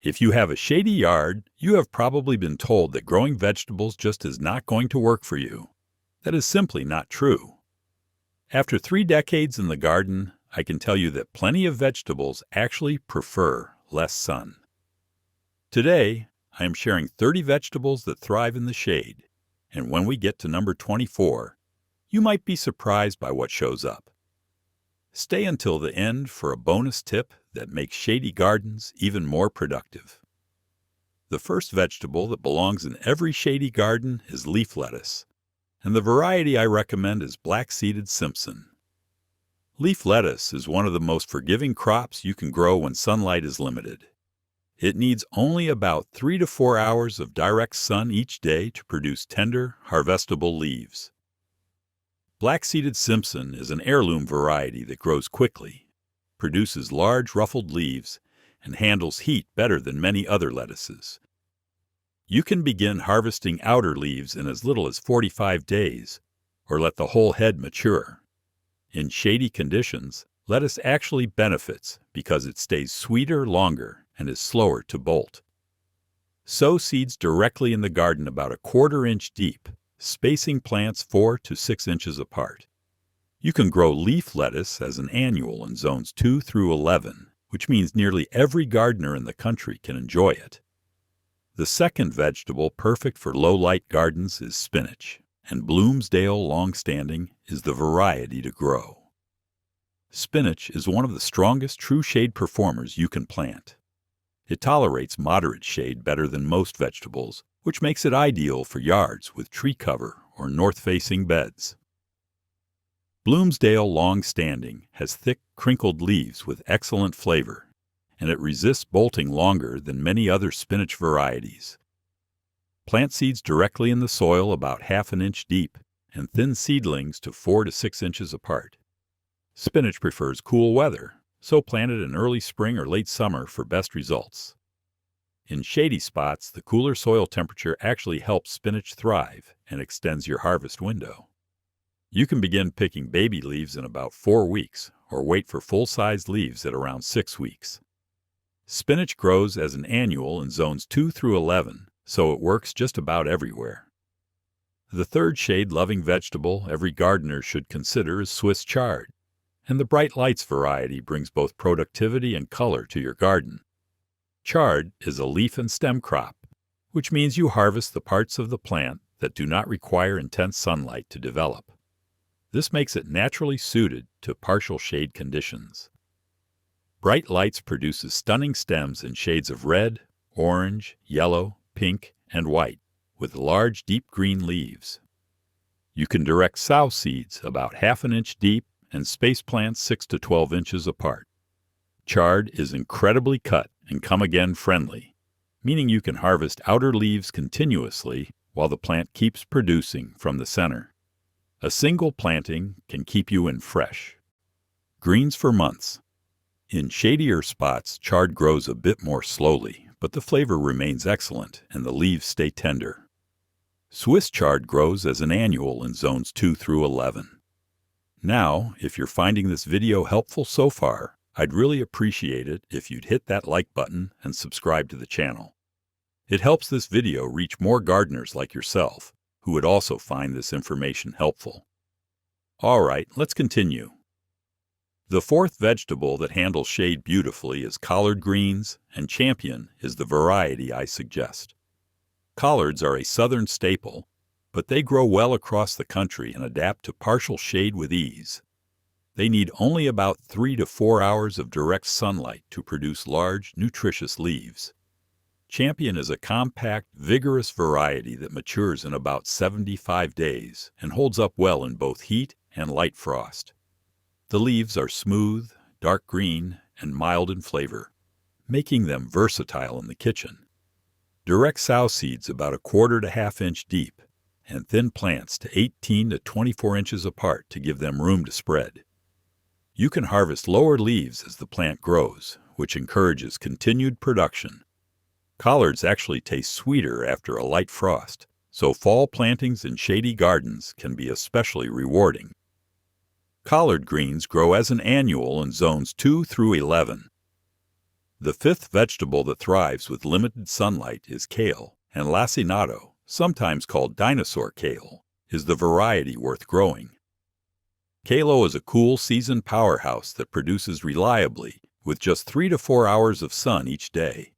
If you have a shady yard, you have probably been told that growing vegetables just is not going to work for you. That is simply not true. After 3 decades in the garden, I can tell you that plenty of vegetables actually prefer less sun. Today, I am sharing 30 vegetables that thrive in the shade, and when we get to number 24, you might be surprised by what shows up. Stay until the end for a bonus tip that makes shady gardens even more productive. The first vegetable that belongs in every shady garden is leaf lettuce, and the variety I recommend is black-seeded Simpson. Leaf lettuce is one of the most forgiving crops you can grow when sunlight is limited. It needs only about 3 to 4 hours of direct sun each day to produce tender, harvestable leaves. Black-seeded Simpson is an heirloom variety that grows quickly, produces large ruffled leaves, and handles heat better than many other lettuces. You can begin harvesting outer leaves in as little as 45 days, or let the whole head mature. In shady conditions, lettuce actually benefits because it stays sweeter longer and is slower to bolt. Sow seeds directly in the garden about 1/4 inch deep, spacing plants 4 to 6 inches apart. You can grow leaf lettuce as an annual in zones 2 through 11, which means nearly every gardener in the country can enjoy it. The second vegetable perfect for low-light gardens is spinach, and Bloomsdale Longstanding is the variety to grow. Spinach is one of the strongest true shade performers you can plant. It tolerates moderate shade better than most vegetables, which makes it ideal for yards with tree cover or north-facing beds. Bloomsdale Longstanding has thick, crinkled leaves with excellent flavor, and it resists bolting longer than many other spinach varieties. Plant seeds directly in the soil about 1/2 inch deep and thin seedlings to 4 to 6 inches apart. Spinach prefers cool weather, so plant it in early spring or late summer for best results. In shady spots, the cooler soil temperature actually helps spinach thrive and extends your harvest window. You can begin picking baby leaves in about 4 weeks, or wait for full-sized leaves at around 6 weeks. Spinach grows as an annual in zones 2 through 11, so it works just about everywhere. The third shade-loving vegetable every gardener should consider is Swiss chard, and the Bright Lights variety brings both productivity and color to your garden. Chard is a leaf and stem crop, which means you harvest the parts of the plant that do not require intense sunlight to develop. This makes it naturally suited to partial shade conditions. Bright Lights produces stunning stems in shades of red, orange, yellow, pink, and white, with large deep green leaves. You can direct sow seeds about 1/2 inch deep and space plants 6 to 12 inches apart. Chard is incredibly cut and come-again friendly, meaning you can harvest outer leaves continuously while the plant keeps producing from the center. A single planting can keep you in fresh. Greens for months. In shadier spots, chard grows a bit more slowly, but the flavor remains excellent and the leaves stay tender. Swiss chard grows as an annual in zones 2 through 11. Now, if you're finding this video helpful so far, I'd really appreciate it if you'd hit that like button and subscribe to the channel. It helps this video reach more gardeners like yourself, who would also find this information helpful. All right, let's continue. The fourth vegetable that handles shade beautifully is collard greens, and Champion is the variety I suggest. Collards are a southern staple, but they grow well across the country and adapt to partial shade with ease. They need only about 3 to 4 hours of direct sunlight to produce large, nutritious leaves. Champion is a compact, vigorous variety that matures in about 75 days and holds up well in both heat and light frost. The leaves are smooth, dark green, and mild in flavor, making them versatile in the kitchen. Direct sow seeds about 1/4 to 1/2 inch deep, and thin plants to 18 to 24 inches apart to give them room to spread. You can harvest lower leaves as the plant grows, which encourages continued production. Collards actually taste sweeter after a light frost, so fall plantings in shady gardens can be especially rewarding. Collard greens grow as an annual in zones 2 through 11. The fifth vegetable that thrives with limited sunlight is kale, and lacinato, sometimes called dinosaur kale, is the variety worth growing. Kale is a cool season powerhouse that produces reliably with just 3 to 4 hours of sun each day.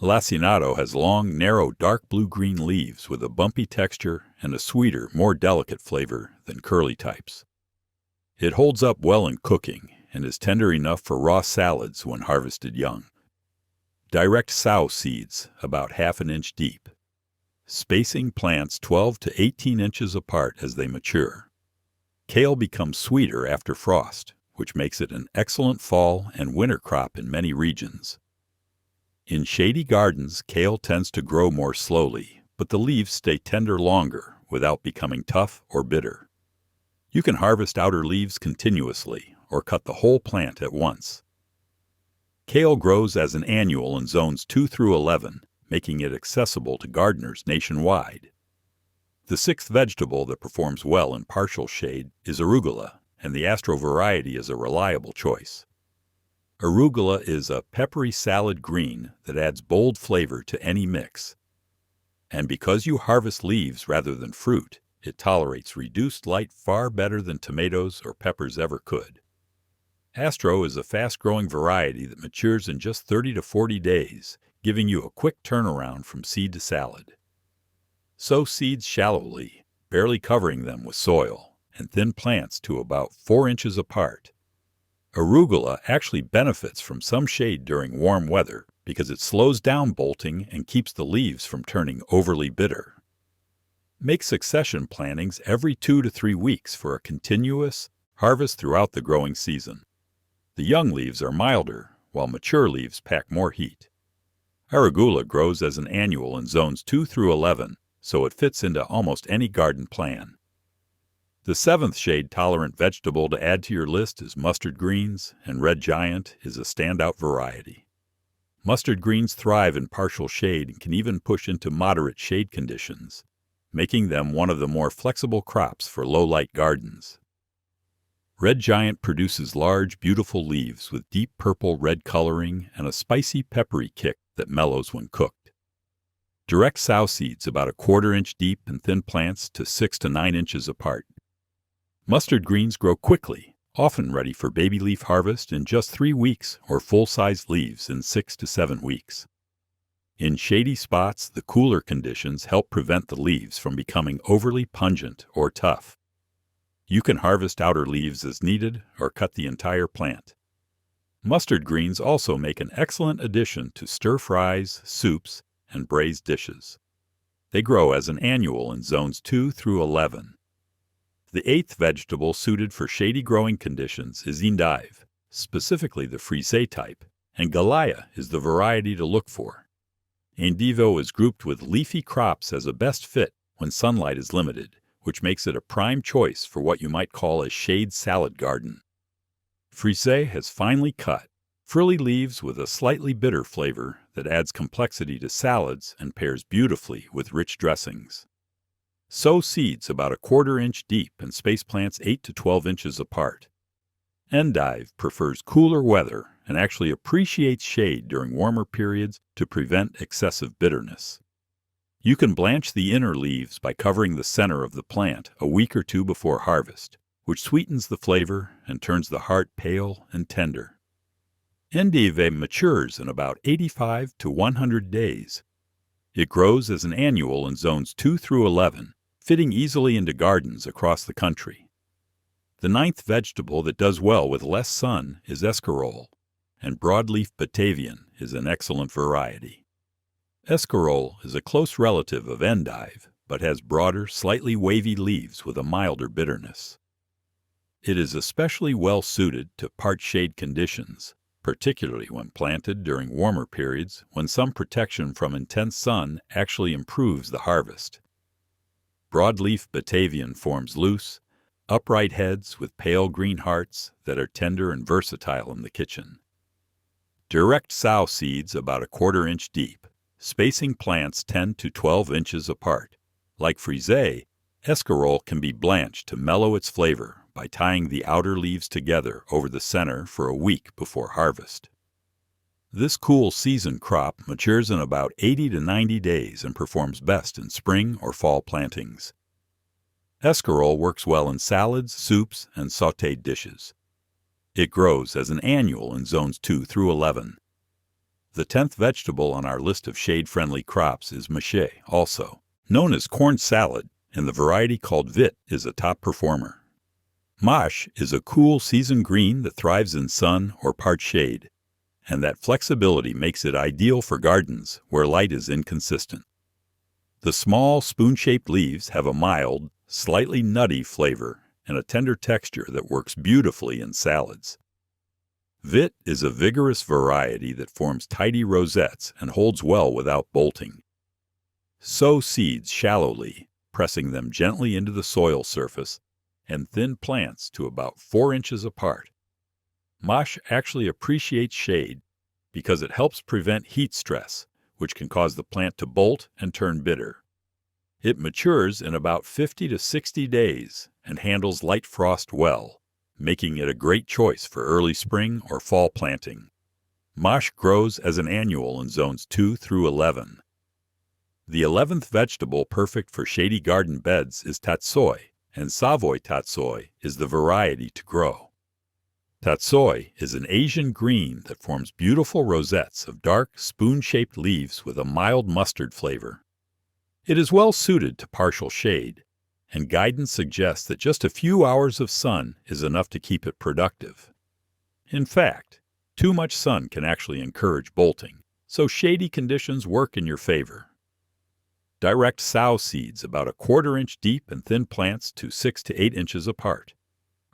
Lacinato has long, narrow, dark blue-green leaves with a bumpy texture and a sweeter, more delicate flavor than curly types. It holds up well in cooking and is tender enough for raw salads when harvested young. Direct sow seeds about half an inch deep. Spacing plants 12 to 18 inches apart as they mature. Kale becomes sweeter after frost, which makes it an excellent fall and winter crop in many regions. In shady gardens, kale tends to grow more slowly, but the leaves stay tender longer without becoming tough or bitter. You can harvest outer leaves continuously or cut the whole plant at once. Kale grows as an annual in zones 2 through 11, making it accessible to gardeners nationwide. The sixth vegetable that performs well in partial shade is arugula, and the Astro variety is a reliable choice. Arugula is a peppery salad green that adds bold flavor to any mix. And because you harvest leaves rather than fruit, it tolerates reduced light far better than tomatoes or peppers ever could. Astro is a fast-growing variety that matures in just 30 to 40 days, giving you a quick turnaround from seed to salad. Sow seeds shallowly, barely covering them with soil, and thin plants to about 4 inches apart. Arugula actually benefits from some shade during warm weather because it slows down bolting and keeps the leaves from turning overly bitter. Make succession plantings every 2 to 3 weeks for a continuous harvest throughout the growing season. The young leaves are milder, while mature leaves pack more heat. Arugula grows as an annual in zones 2 through 11, so it fits into almost any garden plan. The seventh shade-tolerant vegetable to add to your list is mustard greens, and red giant is a standout variety. Mustard greens thrive in partial shade and can even push into moderate shade conditions, making them one of the more flexible crops for low-light gardens. Red giant produces large, beautiful leaves with deep purple-red coloring and a spicy, peppery kick that mellows when cooked. Direct sow seeds about a 1/4 inch deep and thin plants to 6 to 9 inches apart. Mustard greens grow quickly, often ready for baby leaf harvest in just 3 weeks or full-sized leaves in 6 to 7 weeks. In shady spots, the cooler conditions help prevent the leaves from becoming overly pungent or tough. You can harvest outer leaves as needed or cut the entire plant. Mustard greens also make an excellent addition to stir-fries, soups, and braised dishes. They grow as an annual in zones 2 through 11. The eighth vegetable suited for shady growing conditions is endive, specifically the frisee type, and galaya is the variety to look for. Endive is grouped with leafy crops as a best fit when sunlight is limited, which makes it a prime choice for what you might call a shade salad garden. Frisee has finely cut, frilly leaves with a slightly bitter flavor that adds complexity to salads and pairs beautifully with rich dressings. Sow seeds about a 1/4 inch deep and space plants 8 to 12 inches apart. Endive prefers cooler weather and actually appreciates shade during warmer periods to prevent excessive bitterness. You can blanch the inner leaves by covering the center of the plant a week or 2 before harvest, which sweetens the flavor and turns the heart pale and tender. Endive matures in about 85 to 100 days. It grows as an annual in zones 2 through 11, fitting easily into gardens across the country. The ninth vegetable that does well with less sun is escarole, and broadleaf Batavian is an excellent variety. Escarole is a close relative of endive, but has broader, slightly wavy leaves with a milder bitterness. It is especially well suited to part shade conditions, particularly when planted during warmer periods when some protection from intense sun actually improves the harvest. Broadleaf Batavian forms loose, upright heads with pale green hearts that are tender and versatile in the kitchen. Direct sow seeds about a 1/4 inch deep, spacing plants 10 to 12 inches apart. Like frisee, escarole can be blanched to mellow its flavor by tying the outer leaves together over the center for a week before harvest. This cool season crop matures in about 80 to 90 days and performs best in spring or fall plantings. Escarole works well in salads, soups, and sautéed dishes. It grows as an annual in zones 2 through 11. The 10th vegetable on our list of shade-friendly crops is mache, also known as corn salad, and the variety called vit is a top performer. Mâche is a cool season green that thrives in sun or part shade, and that flexibility makes it ideal for gardens where light is inconsistent. The small, spoon-shaped leaves have a mild, slightly nutty flavor and a tender texture that works beautifully in salads. Vit is a vigorous variety that forms tidy rosettes and holds well without bolting. Sow seeds shallowly, pressing them gently into the soil surface, and thin plants to about 4 inches apart. Mâche actually appreciates shade because it helps prevent heat stress, which can cause the plant to bolt and turn bitter. It matures in about 50 to 60 days and handles light frost well, making it a great choice for early spring or fall planting. Mâche grows as an annual in zones 2 through 11. The 11th vegetable perfect for shady garden beds is tatsoi, and Savoy tatsoi is the variety to grow. Tatsoi is an Asian green that forms beautiful rosettes of dark, spoon-shaped leaves with a mild mustard flavor. It is well suited to partial shade, and guidance suggests that just a few hours of sun is enough to keep it productive. In fact, too much sun can actually encourage bolting, so shady conditions work in your favor. Direct sow seeds about a 1/4 inch deep and thin plants to 6 to 8 inches apart,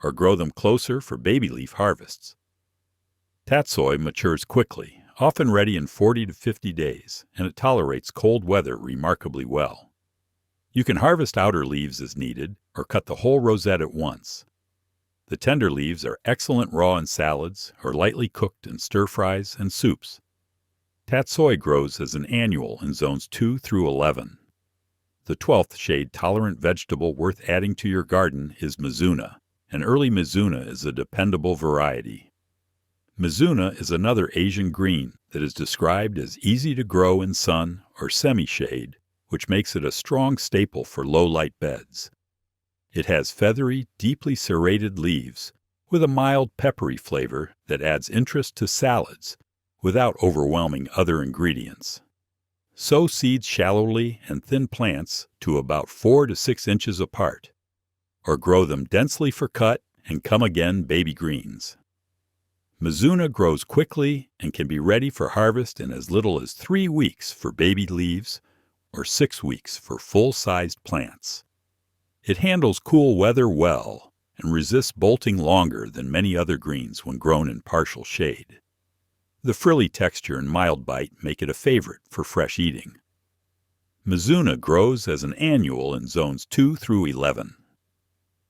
or grow them closer for baby leaf harvests. Tatsoi matures quickly, often ready in 40 to 50 days, and it tolerates cold weather remarkably well. You can harvest outer leaves as needed, or cut the whole rosette at once. The tender leaves are excellent raw in salads, or lightly cooked in stir-fries and soups. Tatsoi grows as an annual in zones 2 through 11. The 12th shade-tolerant vegetable worth adding to your garden is mizuna. An early mizuna is a dependable variety. Mizuna is another Asian green that is described as easy to grow in sun or semi-shade, which makes it a strong staple for low-light beds. It has feathery, deeply serrated leaves with a mild peppery flavor that adds interest to salads without overwhelming other ingredients. Sow seeds shallowly and thin plants to about 4 to 6 inches apart, or grow them densely for cut and come again baby greens. Mizuna grows quickly and can be ready for harvest in as little as 3 weeks for baby leaves or 6 weeks for full-sized plants. It handles cool weather well and resists bolting longer than many other greens when grown in partial shade. The frilly texture and mild bite make it a favorite for fresh eating. Mizuna grows as an annual in zones 2 through 11.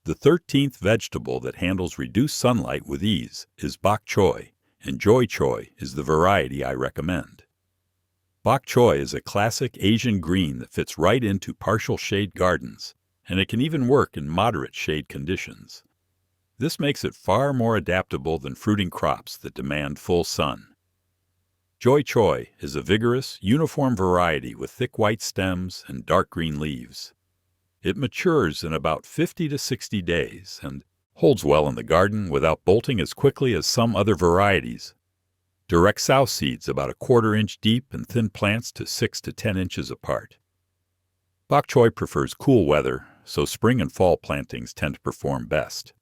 The 13th vegetable that handles reduced sunlight with ease is bok choy, and joy choy is the variety I recommend. Bok choy is a classic Asian green that fits right into partial shade gardens, and it can even work in moderate shade conditions. This makes it far more adaptable than fruiting crops that demand full sun. Joy choy is a vigorous, uniform variety with thick white stems and dark green leaves. It matures in about 50 to 60 days and holds well in the garden without bolting as quickly as some other varieties. Direct sow seeds about a 1/4 inch deep and thin plants to 6 to 10 inches apart. Bok choy prefers cool weather, so spring and fall plantings tend to perform best.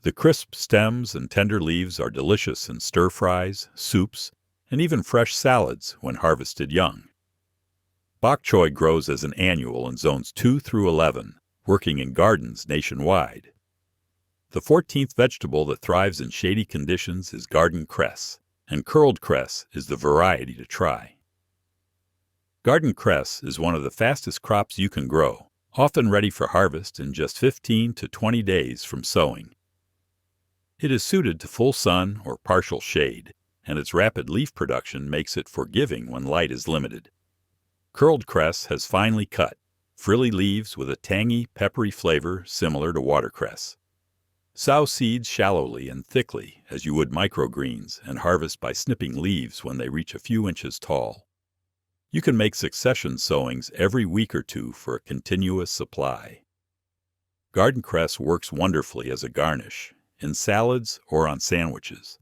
The crisp stems and tender leaves are delicious in stir-fries, soups, and even fresh salads when harvested young. Bok choy grows as an annual in zones 2 through 11, working in gardens nationwide. The 14th vegetable that thrives in shady conditions is garden cress, and curled cress is the variety to try. Garden cress is one of the fastest crops you can grow, often ready for harvest in just 15 to 20 days from sowing. It is suited to full sun or partial shade, and its rapid leaf production makes it forgiving when light is limited. Curled cress has finely cut, frilly leaves with a tangy, peppery flavor similar to watercress. Sow seeds shallowly and thickly as you would microgreens and harvest by snipping leaves when they reach a few inches tall. You can make succession sowings every week or two for a continuous supply. Garden cress works wonderfully as a garnish, in salads or on sandwiches.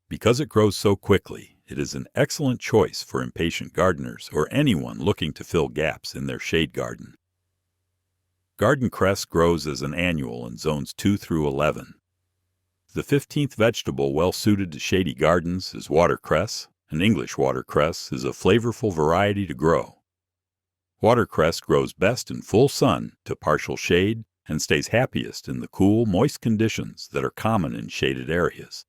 Because it grows so quickly, it is an excellent choice for impatient gardeners or anyone looking to fill gaps in their shade garden. Garden cress grows as an annual in zones 2 through 11. The 15th vegetable well suited to shady gardens is watercress. An English watercress is a flavorful variety to grow. Watercress grows best in full sun to partial shade and stays happiest in the cool, moist conditions that are common in shaded areas.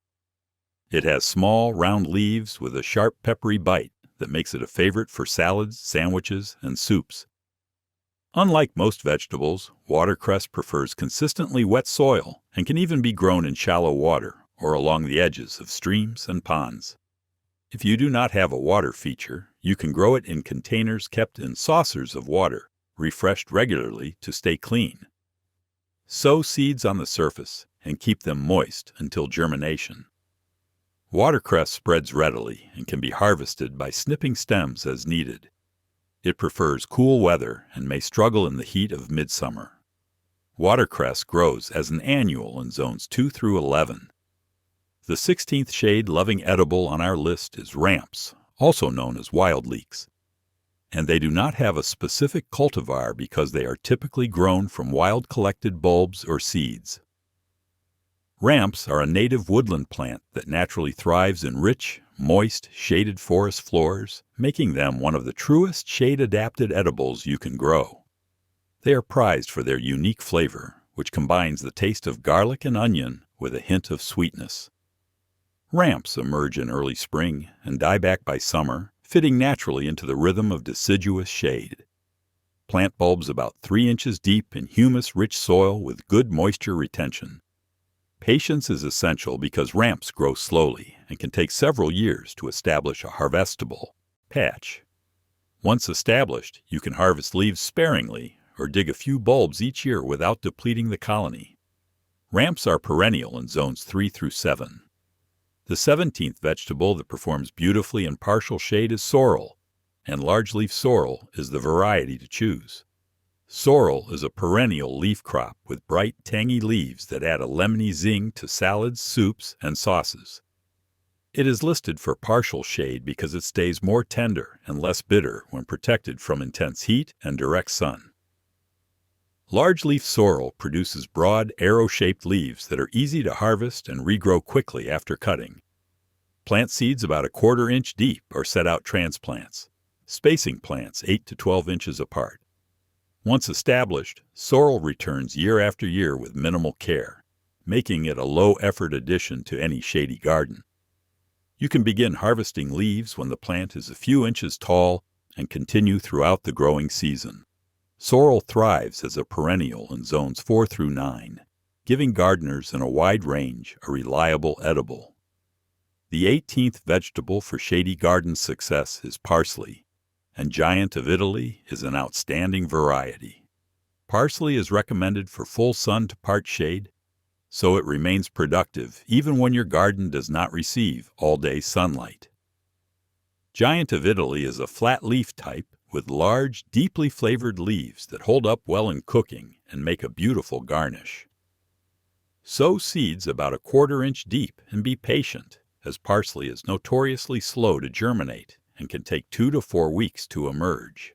It has small, round leaves with a sharp, peppery bite that makes it a favorite for salads, sandwiches, and soups. Unlike most vegetables, watercress prefers consistently wet soil and can even be grown in shallow water or along the edges of streams and ponds. If you do not have a water feature, you can grow it in containers kept in saucers of water, refreshed regularly to stay clean. Sow seeds on the surface and keep them moist until germination. Watercress spreads readily and can be harvested by snipping stems as needed. It prefers cool weather and may struggle in the heat of midsummer. Watercress grows as an annual in zones 2 through 11. The 16th shade-loving edible on our list is ramps, also known as wild leeks. And they do not have a specific cultivar because they are typically grown from wild collected bulbs or seeds. Ramps are a native woodland plant that naturally thrives in rich, moist, shaded forest floors, making them one of the truest shade-adapted edibles you can grow. They are prized for their unique flavor, which combines the taste of garlic and onion with a hint of sweetness. Ramps emerge in early spring and die back by summer, fitting naturally into the rhythm of deciduous shade. Plant bulbs about 3 inches deep in humus-rich soil with good moisture retention. Patience is essential because ramps grow slowly and can take several years to establish a harvestable patch. Once established, you can harvest leaves sparingly or dig a few bulbs each year without depleting the colony. Ramps are perennial in zones 3 through 7. The 17th vegetable that performs beautifully in partial shade is sorrel, and large-leaf sorrel is the variety to choose. Sorrel is a perennial leaf crop with bright, tangy leaves that add a lemony zing to salads, soups, and sauces. It is listed for partial shade because it stays more tender and less bitter when protected from intense heat and direct sun. Large-leaf sorrel produces broad, arrow-shaped leaves that are easy to harvest and regrow quickly after cutting. Plant seeds about 1/4 inch deep or set out transplants, spacing plants 8 to 12 inches apart. Once established, sorrel returns year after year with minimal care, making it a low-effort addition to any shady garden. You can begin harvesting leaves when the plant is a few inches tall and continue throughout the growing season. Sorrel thrives as a perennial in zones 4 through 9, giving gardeners in a wide range a reliable edible. The 18th vegetable for shady garden success is parsley, and Giant of Italy is an outstanding variety. Parsley is recommended for full sun to part shade, so it remains productive even when your garden does not receive all-day sunlight. Giant of Italy is a flat leaf type with large, deeply flavored leaves that hold up well in cooking and make a beautiful garnish. Sow seeds about 1/4 inch deep and be patient, as parsley is notoriously slow to germinate and can take 2 to 4 weeks to emerge.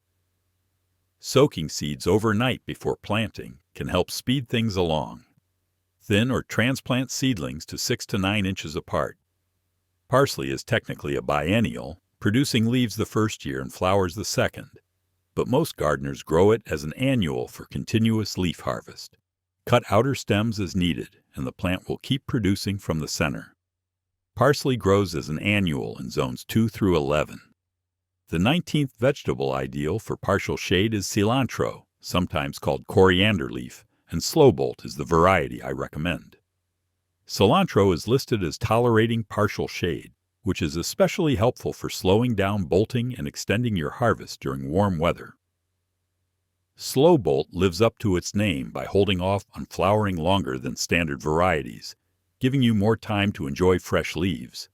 Soaking seeds overnight before planting can help speed things along. Thin or transplant seedlings to 6 to 9 inches apart. Parsley is technically a biennial, producing leaves the first year and flowers the second, but most gardeners grow it as an annual for continuous leaf harvest. Cut outer stems as needed, and the plant will keep producing from the center. Parsley grows as an annual in zones 2 through 11. The 19th vegetable ideal for partial shade is cilantro, sometimes called coriander leaf, and slowbolt is the variety I recommend. Cilantro is listed as tolerating partial shade, which is especially helpful for slowing down bolting and extending your harvest during warm weather. Slow bolt lives up to its name by holding off on flowering longer than standard varieties, giving you more time to enjoy fresh leaves.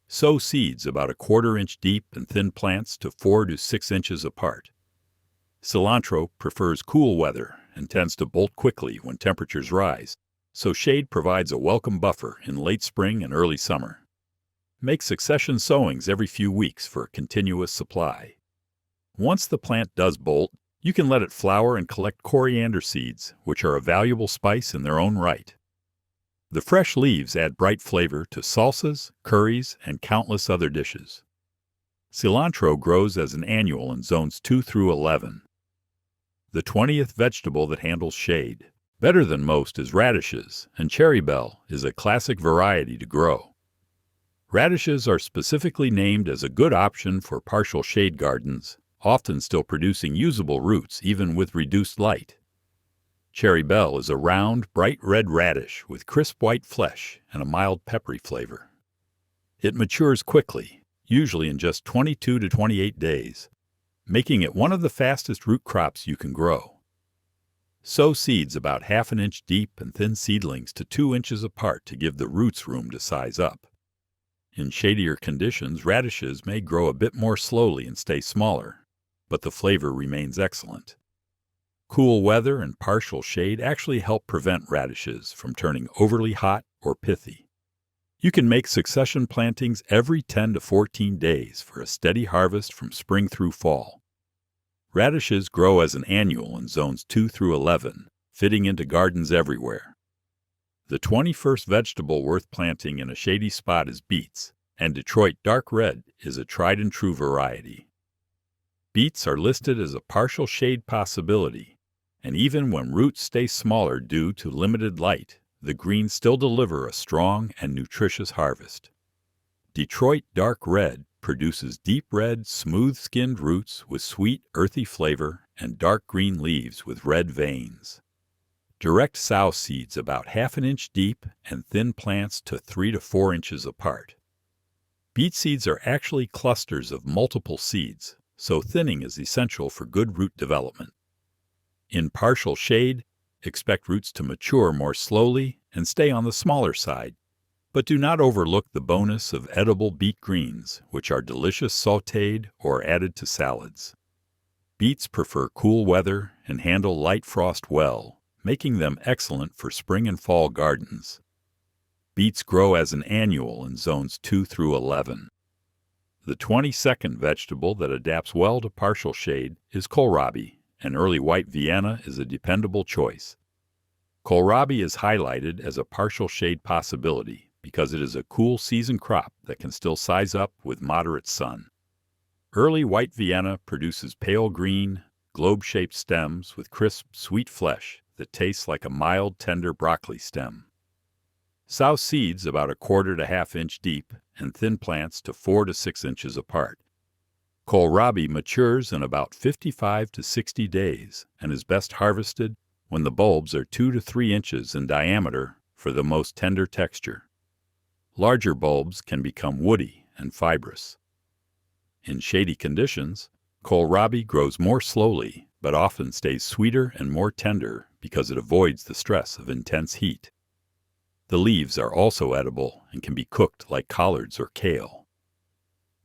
Sow seeds about a 1/4 inch deep and thin plants to 4 to 6 inches apart. Cilantro prefers cool weather and tends to bolt quickly when temperatures rise, so shade provides a welcome buffer in late spring and early summer. Make succession sowings every few weeks for a continuous supply. Once the plant does bolt, you can let it flower and collect coriander seeds, which are a valuable spice in their own right. The fresh leaves add bright flavor to salsas, curries, and countless other dishes. Cilantro grows as an annual in zones 2 through 11. The 20th vegetable that handles shade. Better than most is radishes, and cherry bell is a classic variety to grow. Radishes are specifically named as a good option for partial shade gardens, often still producing usable roots even with reduced light. Cherry bell is a round, bright red radish with crisp white flesh and a mild peppery flavor. It matures quickly, usually in just 22 to 28 days, making it one of the fastest root crops you can grow. Sow seeds about 1/2 inch deep and thin seedlings to 2 inches apart to give the roots room to size up. In shadier conditions, radishes may grow a bit more slowly and stay smaller, but the flavor remains excellent. Cool weather and partial shade actually help prevent radishes from turning overly hot or pithy. You can make succession plantings every 10 to 14 days for a steady harvest from spring through fall. Radishes grow as an annual in zones 2 through 11, fitting into gardens everywhere. The 21st vegetable worth planting in a shady spot is beets, and Detroit dark red is a tried and true variety. Beets are listed as a partial shade possibility, and even when roots stay smaller due to limited light, the greens still deliver a strong and nutritious harvest. Detroit dark red produces deep red, smooth-skinned roots with sweet, earthy flavor and dark green leaves with red veins. Direct sow seeds about 1/2 inch deep and thin plants to 3 to 4 inches apart. Beet seeds are actually clusters of multiple seeds, so thinning is essential for good root development. In partial shade, expect roots to mature more slowly and stay on the smaller side, but do not overlook the bonus of edible beet greens, which are delicious sautéed or added to salads. Beets prefer cool weather and handle light frost well, making them excellent for spring and fall gardens. Beets grow as an annual in zones 2 through 11. The 22nd vegetable that adapts well to partial shade is kohlrabi, and early white Vienna is a dependable choice. Kohlrabi is highlighted as a partial shade possibility because it is a cool season crop that can still size up with moderate sun. Early white Vienna produces pale green, globe-shaped stems with crisp, sweet flesh that tastes like a mild, tender broccoli stem. Sow seeds about a 1/4 to 1/2 inch deep and thin plants to 4 to 6 inches apart. Kohlrabi matures in about 55 to 60 days and is best harvested when the bulbs are 2 to 3 inches in diameter for the most tender texture. Larger bulbs can become woody and fibrous. In shady conditions, kohlrabi grows more slowly but often stays sweeter and more tender because it avoids the stress of intense heat. The leaves are also edible and can be cooked like collards or kale.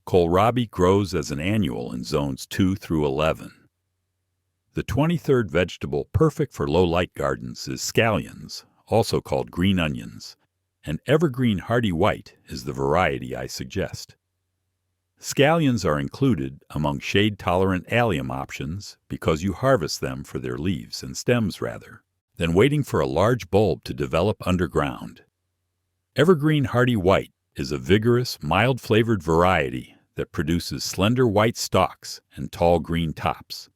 Kohlrabi grows as an annual in zones 2 through 11. The 23rd vegetable perfect for low-light gardens is scallions, also called green onions, and evergreen Hearty white is the variety I suggest. Scallions are included among shade-tolerant allium options because you harvest them for their leaves and stems rather than waiting for a large bulb to develop underground. Evergreen Hearty white is a vigorous, mild-flavored variety that produces slender white stalks and tall green tops.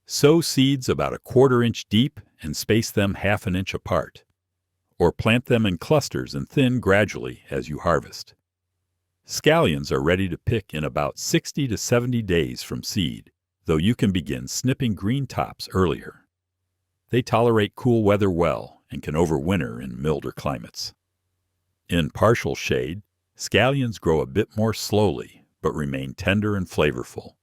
Sow seeds about a 1/4 inch deep and space them 1/2 inch apart, or plant them in clusters and thin gradually as you harvest. Scallions are ready to pick in about 60 to 70 days from seed, though you can begin snipping green tops earlier. They tolerate cool weather well and can overwinter in milder climates. In partial shade, scallions grow a bit more slowly, but remain tender and flavorful.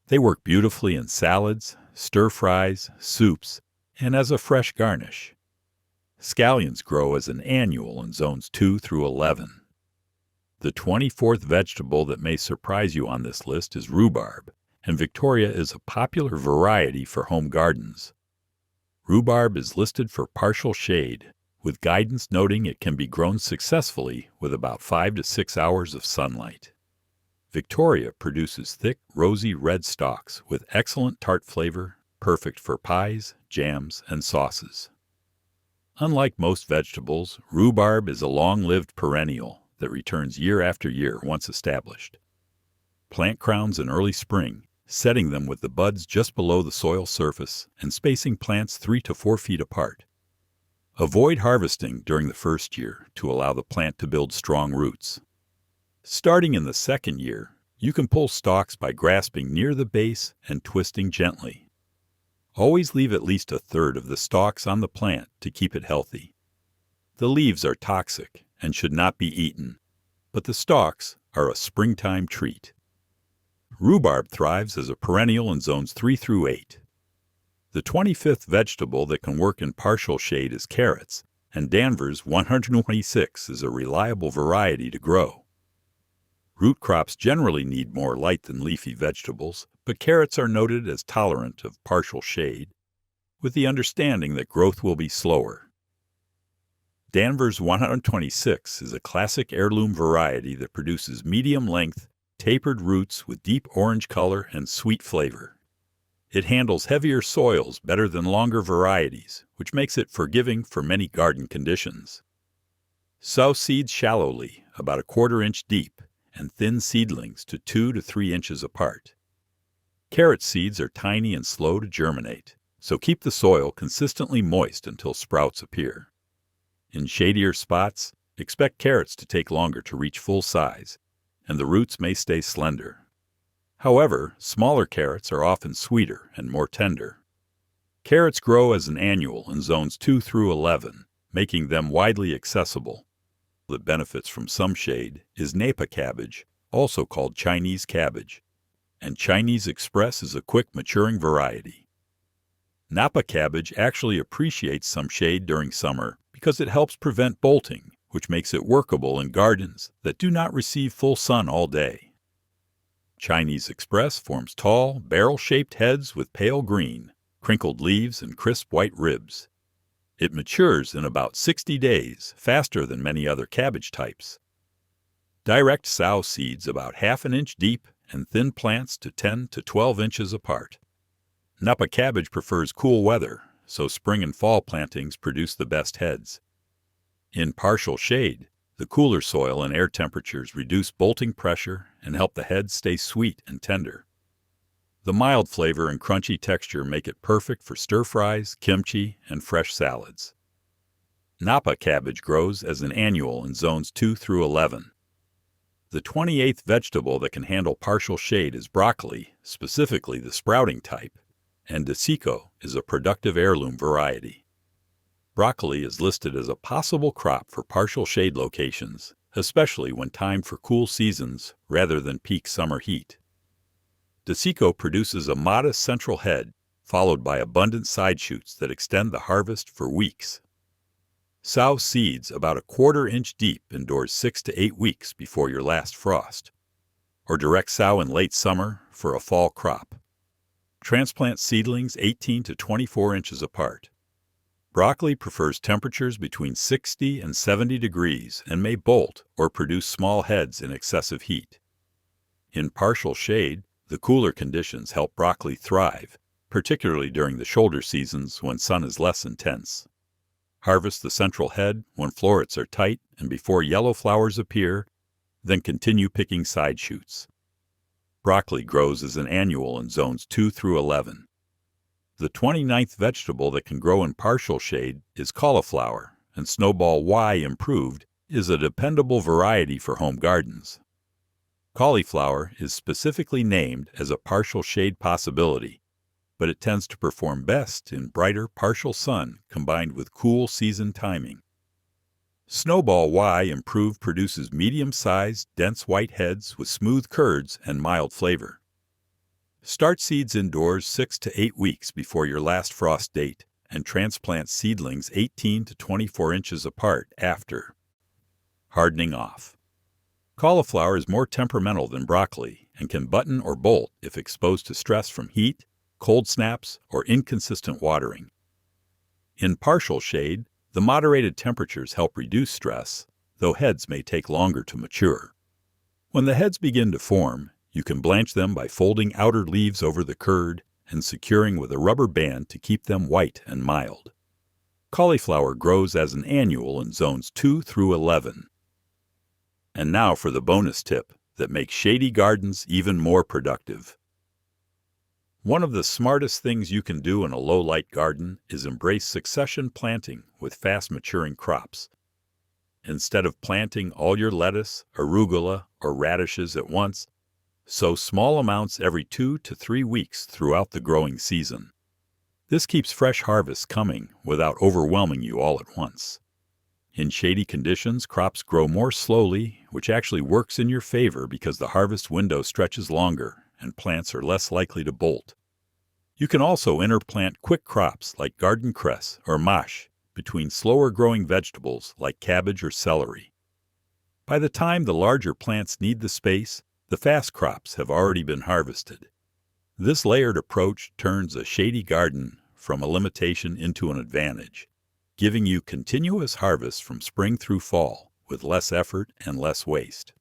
They work beautifully in salads, stir-fries, soups, and as a fresh garnish. Scallions grow as an annual in zones 2 through 11. The 24th vegetable that may surprise you on this list is rhubarb, and Victoria is a popular variety for home gardens. Rhubarb is listed for partial shade, with guidance noting it can be grown successfully with about 5 to 6 hours of sunlight. Victoria produces thick, rosy red stalks with excellent tart flavor, perfect for pies, jams, and sauces. Unlike most vegetables, rhubarb is a long-lived perennial that returns year after year once established. Plant crowns in early spring, setting them with the buds just below the soil surface and spacing plants 3 to 4 feet apart. Avoid harvesting during the first year to allow the plant to build strong roots. Starting in the second year, you can pull stalks by grasping near the base and twisting gently. Always leave at least a third of the stalks on the plant to keep it healthy. The leaves are toxic and should not be eaten, but the stalks are a springtime treat. Rhubarb thrives as a perennial in zones 3 through 8. The 25th vegetable that can work in partial shade is carrots, and Danvers 126 is a reliable variety to grow. Root crops generally need more light than leafy vegetables, but carrots are noted as tolerant of partial shade, with the understanding that growth will be slower. Danvers 126 is a classic heirloom variety that produces medium-length, tapered roots with deep orange color and sweet flavor. It handles heavier soils better than longer varieties, which makes it forgiving for many garden conditions. Sow seeds shallowly, about a 1/4 inch deep, and thin seedlings to 2 to 3 inches apart. Carrot seeds are tiny and slow to germinate, so keep the soil consistently moist until sprouts appear. In shadier spots, expect carrots to take longer to reach full size, and the roots may stay slender. However, smaller carrots are often sweeter and more tender. Carrots grow as an annual in zones 2 through 11, making them widely accessible. That benefits from some shade is Napa cabbage, also called Chinese cabbage, and Chinese Express is a quick maturing variety. Napa cabbage actually appreciates some shade during summer because it helps prevent bolting, which makes it workable in gardens that do not receive full sun all day. Chinese Express forms tall, barrel-shaped heads with pale green, crinkled leaves, and crisp white ribs. It matures in about 60 days, faster than many other cabbage types. Direct sow seeds about 1/2 inch deep and thin plants to 10 to 12 inches apart. Napa cabbage prefers cool weather, so spring and fall plantings produce the best heads. In partial shade, the cooler soil and air temperatures reduce bolting pressure and help the heads stay sweet and tender. The mild flavor and crunchy texture make it perfect for stir-fries, kimchi, and fresh salads. Napa cabbage grows as an annual in zones 2 through 11. The 28th vegetable that can handle partial shade is broccoli, specifically the sprouting type, and Desico is a productive heirloom variety. Broccoli is listed as a possible crop for partial shade locations, especially when timed for cool seasons rather than peak summer heat. Desico produces a modest central head, followed by abundant side shoots that extend the harvest for weeks. Sow seeds about a 1/4 inch deep endures 6 to 8 weeks before your last frost, or direct sow in late summer for a fall crop. Transplant seedlings 18 to 24 inches apart. Broccoli prefers temperatures between 60 and 70 degrees and may bolt or produce small heads in excessive heat. In partial shade, the cooler conditions help broccoli thrive, particularly during the shoulder seasons when sun is less intense. Harvest the central head when florets are tight and before yellow flowers appear, then continue picking side shoots. Broccoli grows as an annual in zones 2 through 11. The 29th vegetable that can grow in partial shade is cauliflower, and Snowball Y Improved is a dependable variety for home gardens. Cauliflower is specifically named as a partial shade possibility, but it tends to perform best in brighter partial sun combined with cool season timing. Snowball Y Improved produces medium-sized, dense white heads with smooth curds and mild flavor. Start seeds indoors 6 to 8 weeks before your last frost date and transplant seedlings 18 to 24 inches apart after. Hardening off. Cauliflower is more temperamental than broccoli and can button or bolt if exposed to stress from heat, cold snaps, or inconsistent watering. In partial shade, the moderated temperatures help reduce stress, though heads may take longer to mature. When the heads begin to form, you can blanch them by folding outer leaves over the curd and securing with a rubber band to keep them white and mild. Cauliflower grows as an annual in zones 2 through 11. And now for the bonus tip that makes shady gardens even more productive. One of the smartest things you can do in a low-light garden is embrace succession planting with fast-maturing crops. Instead of planting all your lettuce, arugula, or radishes at once, sow small amounts every 2 to 3 weeks throughout the growing season. This keeps fresh harvests coming without overwhelming you all at once. In shady conditions, crops grow more slowly, which actually works in your favor because the harvest window stretches longer and plants are less likely to bolt. You can also interplant quick crops like garden cress or mâche between slower-growing vegetables like cabbage or celery. By the time the larger plants need the space, the fast crops have already been harvested. This layered approach turns a shady garden from a limitation into an advantage, giving you continuous harvests from spring through fall with less effort and less waste.